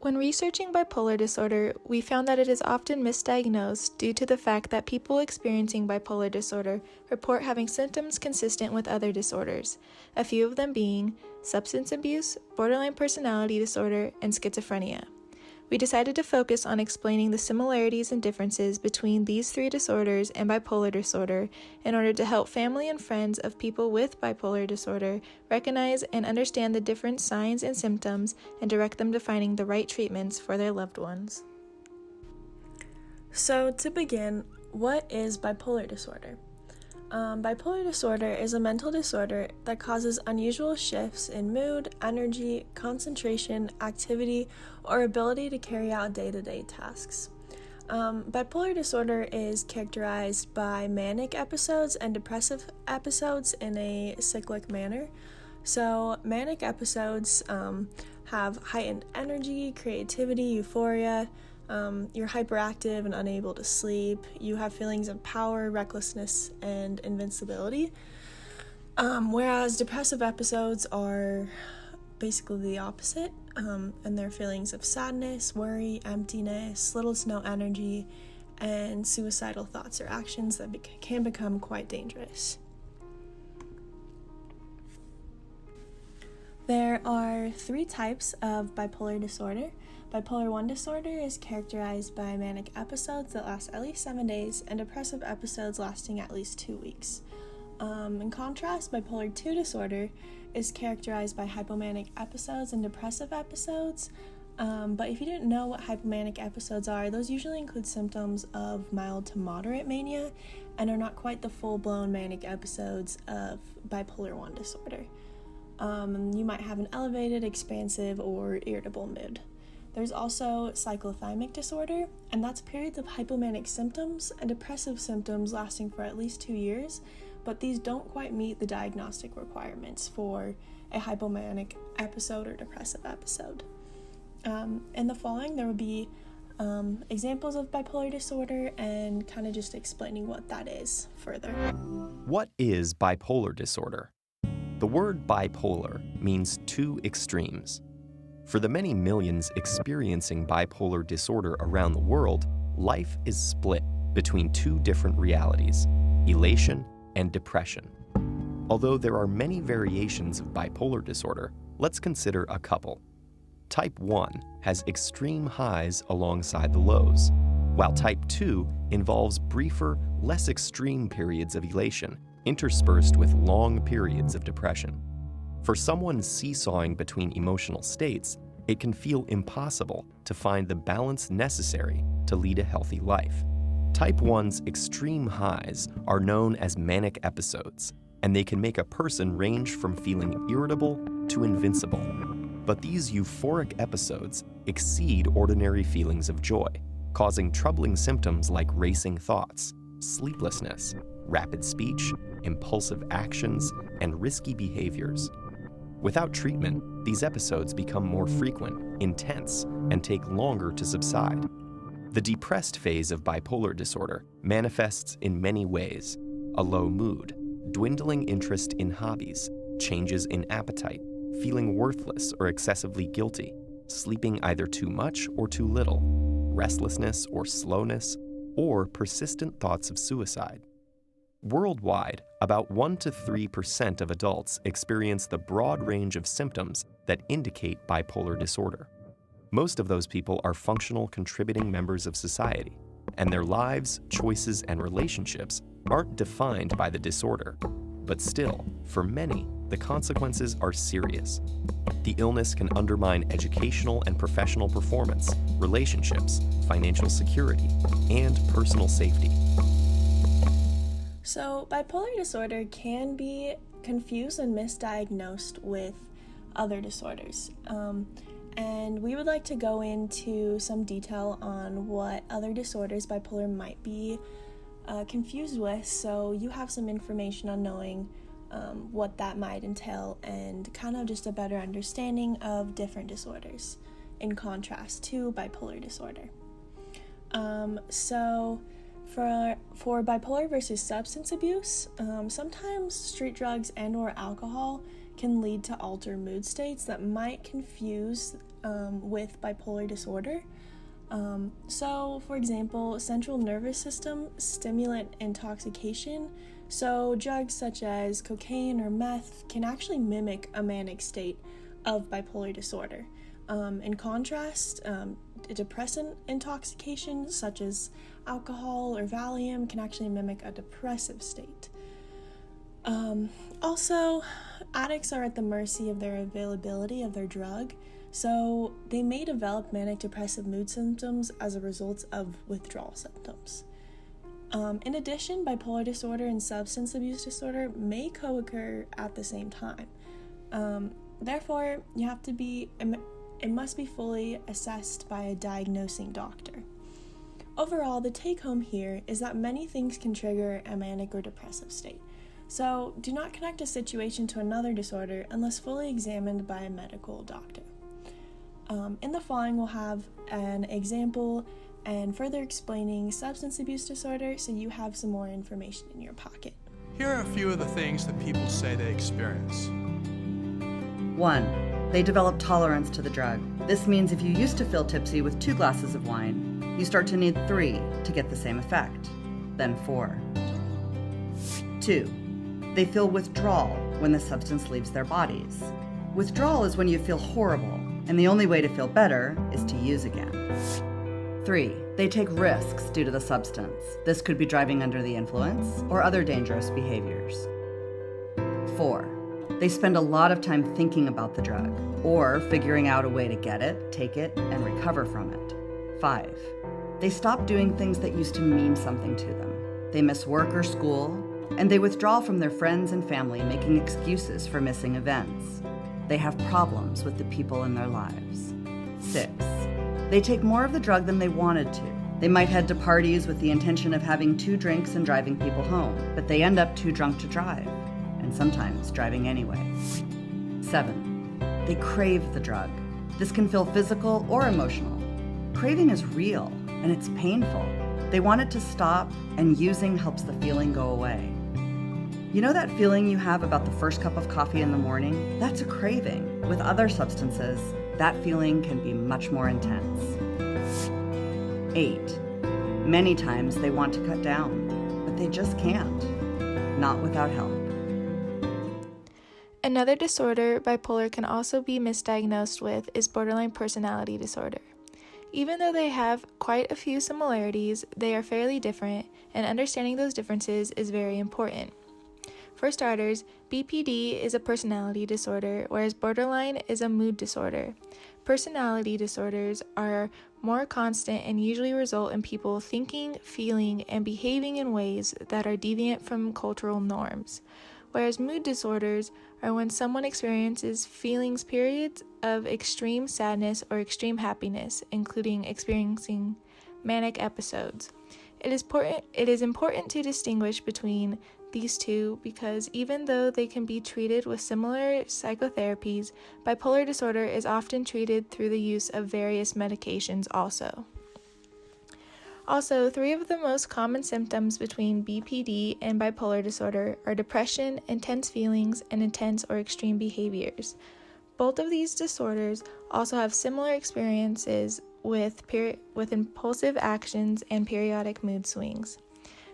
When researching bipolar disorder, we found that it is often misdiagnosed due to the fact that people experiencing bipolar disorder report having symptoms consistent with other disorders, a few of them being substance abuse, borderline personality disorder, and schizophrenia. We decided to focus on explaining the similarities and differences between these three disorders and bipolar disorder in order to help family and friends of people with bipolar disorder recognize and understand the different signs and symptoms and direct them to finding the right treatments for their loved ones. So to begin, what is bipolar disorder? Bipolar disorder is a mental disorder that causes unusual shifts in mood, energy, concentration, activity, or ability to carry out day-to-day tasks. Bipolar disorder is characterized by manic episodes and depressive episodes in a cyclic manner. So manic episodes have heightened energy, creativity, euphoria. You're hyperactive and unable to sleep. You have feelings of power, recklessness, and invincibility. Whereas depressive episodes are basically the opposite, and they're feelings of sadness, worry, emptiness, little to no energy, and suicidal thoughts or actions that can become quite dangerous. There are 3 types of bipolar disorder. Bipolar 1 disorder is characterized by manic episodes that last at least 7 days and depressive episodes lasting at least 2 weeks. In contrast, bipolar 2 disorder is characterized by hypomanic episodes and depressive episodes. But if you didn't know what hypomanic episodes are, those usually include symptoms of mild to moderate mania and are not quite the full-blown manic episodes of bipolar 1 disorder. You might have an elevated, expansive, or irritable mood. There's also cyclothymic disorder, and that's periods of hypomanic symptoms and depressive symptoms lasting for at least 2 years, but these don't quite meet the diagnostic requirements for a hypomanic episode or depressive episode. In the following, there will be examples of bipolar disorder and kind of just explaining what that is further. What is bipolar disorder? The word bipolar means 2 extremes. For the many millions experiencing bipolar disorder around the world, life is split between 2 different realities, elation and depression. Although there are many variations of bipolar disorder, let's consider a couple. Type 1 has extreme highs alongside the lows, while Type 2 involves briefer, less extreme periods of elation, interspersed with long periods of depression. For someone seesawing between emotional states, it can feel impossible to find the balance necessary to lead a healthy life. Type 1's extreme highs are known as manic episodes, and they can make a person range from feeling irritable to invincible. But these euphoric episodes exceed ordinary feelings of joy, causing troubling symptoms like racing thoughts, sleeplessness, rapid speech, impulsive actions, and risky behaviors. Without treatment, these episodes become more frequent, intense, and take longer to subside. The depressed phase of bipolar disorder manifests in many ways: a low mood, dwindling interest in hobbies, changes in appetite, feeling worthless or excessively guilty, sleeping either too much or too little, restlessness or slowness, or persistent thoughts of suicide. Worldwide, about 1 to 3% of adults experience the broad range of symptoms that indicate bipolar disorder. Most of those people are functional, contributing members of society, and their lives, choices, and relationships aren't defined by the disorder. But still, for many, the consequences are serious. The illness can undermine educational and professional performance, relationships, financial security, and personal safety. So, bipolar disorder can be confused and misdiagnosed with other disorders. And we would like to go into some detail on what other disorders bipolar might be confused with, so you have some information on knowing what that might entail and kind of just a better understanding of different disorders in contrast to bipolar disorder. So for bipolar versus substance abuse, sometimes street drugs and or alcohol can lead to altered mood states that might confuse with bipolar disorder. So, for example, central nervous system stimulant intoxication. So, drugs such as cocaine or meth can actually mimic a manic state of bipolar disorder. In contrast, depressant intoxication, such as alcohol or Valium, can actually mimic a depressive state. Also, addicts are at the mercy of their availability of their drug, so they may develop manic depressive mood symptoms as a result of withdrawal symptoms. In addition, bipolar disorder and substance abuse disorder may co-occur at the same time. Therefore, it must be fully assessed by a diagnosing doctor. Overall, the take-home here is that many things can trigger a manic or depressive state. So, do not connect a situation to another disorder unless fully examined by a medical doctor. In the following, we'll have an example and further explaining substance abuse disorder so you have some more information in your pocket. Here are a few of the things that people say they experience. 1. They develop tolerance to the drug. This means if you used to feel tipsy with 2 glasses of wine, you start to need 3 to get the same effect, then 4. 2. They feel withdrawal when the substance leaves their bodies. Withdrawal is when you feel horrible, and the only way to feel better is to use again. 3. They take risks due to the substance. This could be driving under the influence or other dangerous behaviors. 4. They spend a lot of time thinking about the drug or figuring out a way to get it, take it, and recover from it. 5. They stop doing things that used to mean something to them. They miss work or school, and they withdraw from their friends and family, making excuses for missing events. They have problems with the people in their lives. 6. They take more of the drug than they wanted to. They might head to parties with the intention of having 2 drinks and driving people home, but they end up too drunk to drive, and sometimes driving anyway. 7. They crave the drug. This can feel physical or emotional. Craving is real, and it's painful. They want it to stop, and using helps the feeling go away. You know that feeling you have about the first cup of coffee in the morning? That's a craving. With other substances, that feeling can be much more intense. 8. Many times they want to cut down, but they just can't. Not without help. Another disorder bipolar can also be misdiagnosed with is borderline personality disorder. Even though they have quite a few similarities, they are fairly different, and understanding those differences is very important. For starters, BPD is a personality disorder, whereas borderline is a mood disorder. Personality disorders are more constant and usually result in people thinking, feeling, and behaving in ways that are deviant from cultural norms, whereas mood disorders are when someone experiences periods of extreme sadness or extreme happiness, including experiencing manic episodes. It is important to distinguish between these two because even though they can be treated with similar psychotherapies, bipolar disorder is often treated through the use of various medications also. Also, 3 of the most common symptoms between BPD and bipolar disorder are depression, intense feelings, and intense or extreme behaviors. Both of these disorders also have similar experiences with impulsive actions and periodic mood swings.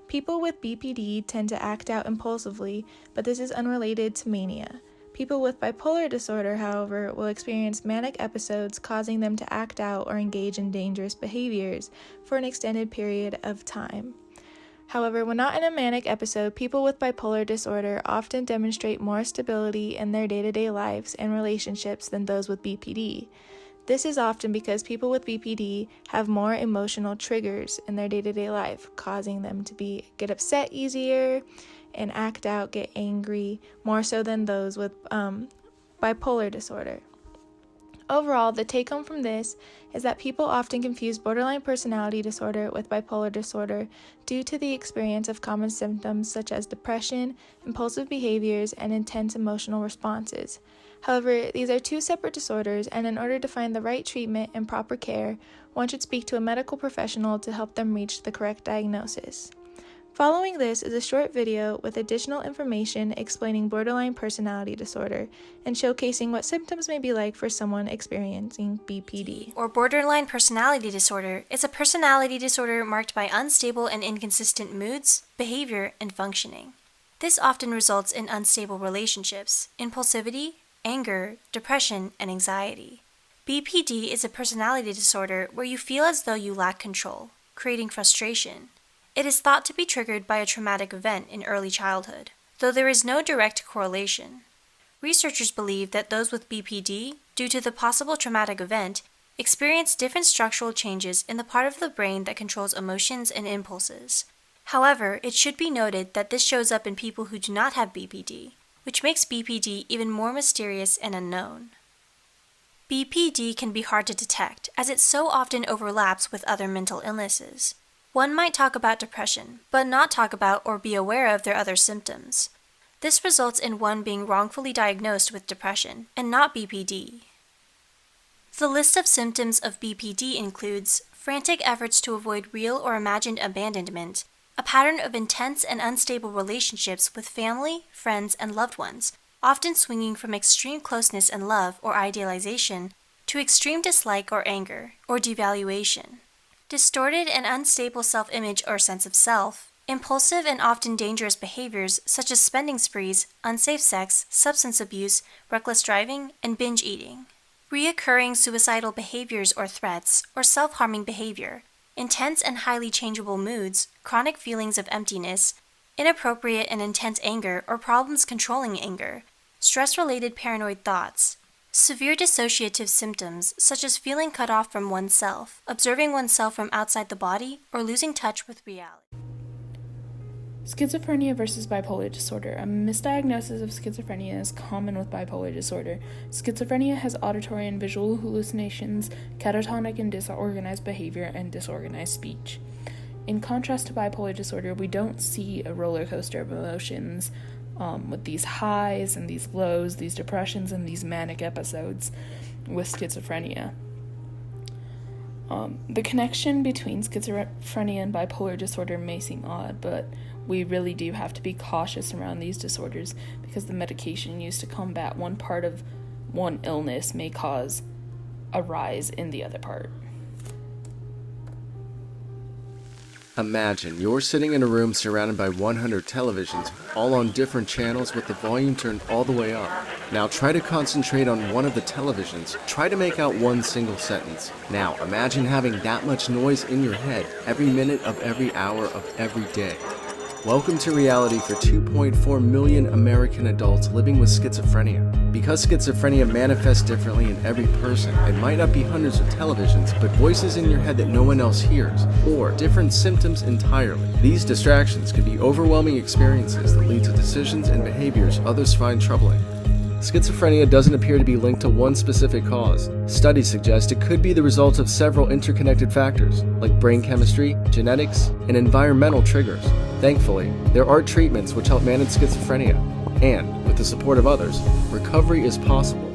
People with BPD tend to act out impulsively, but this is unrelated to mania. People with bipolar disorder, however, will experience manic episodes causing them to act out or engage in dangerous behaviors for an extended period of time. However, when not in a manic episode, people with bipolar disorder often demonstrate more stability in their day-to-day lives and relationships than those with BPD. This is often because people with BPD have more emotional triggers in their day-to-day life, causing them to get upset easier and act out, get angry, more so than those with bipolar disorder. Overall, the take-home from this is that people often confuse borderline personality disorder with bipolar disorder due to the experience of common symptoms such as depression, impulsive behaviors, and intense emotional responses. However, these are 2 separate disorders, and in order to find the right treatment and proper care, one should speak to a medical professional to help them reach the correct diagnosis. Following this is a short video with additional information explaining borderline personality disorder and showcasing what symptoms may be like for someone experiencing BPD. Or borderline personality disorder is a personality disorder marked by unstable and inconsistent moods, behavior, and functioning. This often results in unstable relationships, impulsivity, anger, depression, and anxiety. BPD is a personality disorder where you feel as though you lack control, creating frustration. It is thought to be triggered by a traumatic event in early childhood, though there is no direct correlation. Researchers believe that those with BPD, due to the possible traumatic event, experience different structural changes in the part of the brain that controls emotions and impulses. However, it should be noted that this shows up in people who do not have BPD, which makes BPD even more mysterious and unknown. BPD can be hard to detect, as it so often overlaps with other mental illnesses. One might talk about depression, but not talk about or be aware of their other symptoms. This results in one being wrongfully diagnosed with depression, and not BPD. The list of symptoms of BPD includes frantic efforts to avoid real or imagined abandonment, a pattern of intense and unstable relationships with family, friends, and loved ones, often swinging from extreme closeness and love or idealization to extreme dislike or anger, or devaluation. Distorted and unstable self-image or sense of self, impulsive and often dangerous behaviors such as spending sprees, unsafe sex, substance abuse, reckless driving, and binge eating. Reoccurring suicidal behaviors or threats, or self-harming behavior, intense and highly changeable moods, chronic feelings of emptiness, inappropriate and intense anger or problems controlling anger, stress-related paranoid thoughts, severe dissociative symptoms such as feeling cut off from oneself, observing oneself from outside the body, or losing touch with reality. Schizophrenia versus bipolar disorder. A misdiagnosis of schizophrenia is common with bipolar disorder. Schizophrenia has auditory and visual hallucinations, catatonic and disorganized behavior, and disorganized speech. In contrast to bipolar disorder, we don't see a roller coaster of emotions with these highs and these lows, these depressions and these manic episodes with schizophrenia. The connection between schizophrenia and bipolar disorder may seem odd, but we really do have to be cautious around these disorders because the medication used to combat one part of one illness may cause a rise in the other part. Imagine you're sitting in a room surrounded by 100 televisions, all on different channels with the volume turned all the way up. Now try to concentrate on one of the televisions. Try to make out one single sentence. Now imagine having that much noise in your head every minute of every hour of every day. Welcome to reality for 2.4 million American adults living with schizophrenia. Because schizophrenia manifests differently in every person, it might not be hundreds of televisions, but voices in your head that no one else hears, or different symptoms entirely. These distractions can be overwhelming experiences that lead to decisions and behaviors others find troubling. Schizophrenia doesn't appear to be linked to one specific cause. Studies suggest it could be the result of several interconnected factors, like brain chemistry, genetics, and environmental triggers. Thankfully, there are treatments which help manage schizophrenia, and, with the support of others, recovery is possible.